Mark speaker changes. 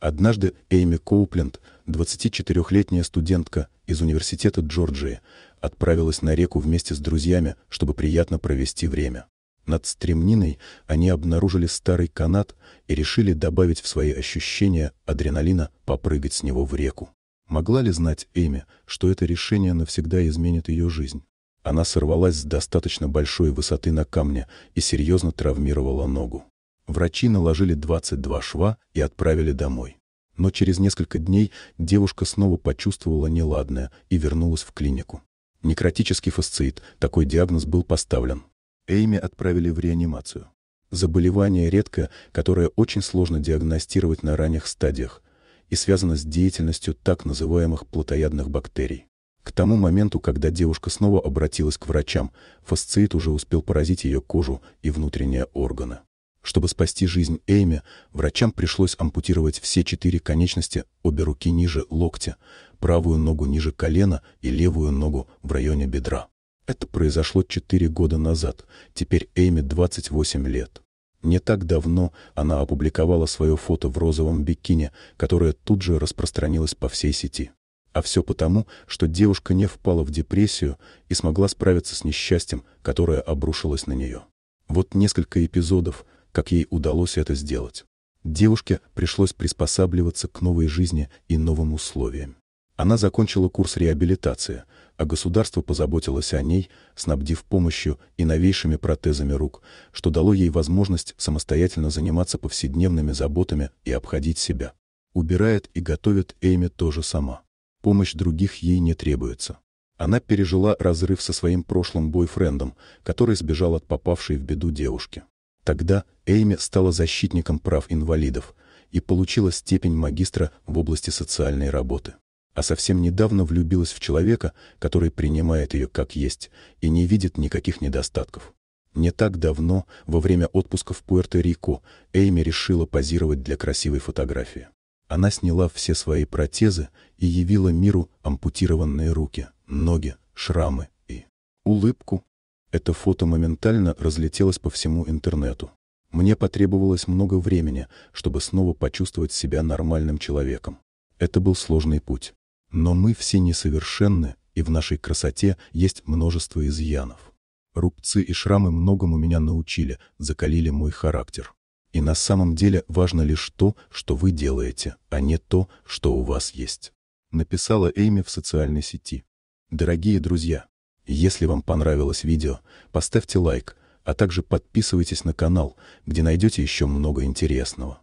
Speaker 1: Однажды Эйми Коупленд, 24-летняя студентка из университета Джорджии, отправилась на реку вместе с друзьями, чтобы приятно провести время. Над стремниной они обнаружили старый канат и решили добавить в свои ощущения адреналина попрыгать с него в реку. Могла ли знать Эйми, что это решение навсегда изменит ее жизнь? Она сорвалась с достаточно большой высоты на камне и серьезно травмировала ногу. Врачи наложили 22 шва и отправили домой. Но через несколько дней девушка снова почувствовала неладное и вернулась в клинику. Некротический фасциит, такой диагноз был поставлен. Эйми отправили в реанимацию. Заболевание редкое, которое очень сложно диагностировать на ранних стадиях и связано с деятельностью так называемых плотоядных бактерий. К тому моменту, когда девушка снова обратилась к врачам, фасциит уже успел поразить ее кожу и внутренние органы. Чтобы спасти жизнь Эйми, врачам пришлось ампутировать все 4 конечности, обе руки ниже локтя, правую ногу ниже колена и левую ногу в районе бедра. Это произошло 4 года назад, теперь Эйми 28 лет. Не так давно она опубликовала свое фото в розовом бикини, которое тут же распространилось по всей сети. А все потому, что девушка не впала в депрессию и смогла справиться с несчастьем, которое обрушилось на нее. Вот несколько эпизодов, как ей удалось это сделать. Девушке пришлось приспосабливаться к новой жизни и новым условиям. Она закончила курс реабилитации, а государство позаботилось о ней, снабдив помощью и новейшими протезами рук, что дало ей возможность самостоятельно заниматься повседневными заботами и обходить себя. Убирает и готовит Эйми тоже сама. Помощь других ей не требуется. Она пережила разрыв со своим прошлым бойфрендом, который сбежал от попавшей в беду девушки. Тогда Эйми стала защитником прав инвалидов и получила степень магистра в области социальной работы. А совсем недавно влюбилась в человека, который принимает ее как есть и не видит никаких недостатков. Не так давно, во время отпуска в Пуэрто-Рико, Эйми решила позировать для красивой фотографии. Она сняла все свои протезы и явила миру ампутированные руки, ноги, шрамы и улыбку. Это фото моментально разлетелось по всему интернету. Мне потребовалось много времени, чтобы снова почувствовать себя нормальным человеком. Это был сложный путь. Но мы все несовершенны, и в нашей красоте есть множество изъянов. Рубцы и шрамы многому меня научили, закалили мой характер. И на самом деле важно лишь то, что вы делаете, а не то, что у вас есть. Написала Эйми в социальной сети. Дорогие друзья, если вам понравилось видео, поставьте лайк, а также подписывайтесь на канал, где найдете еще много интересного.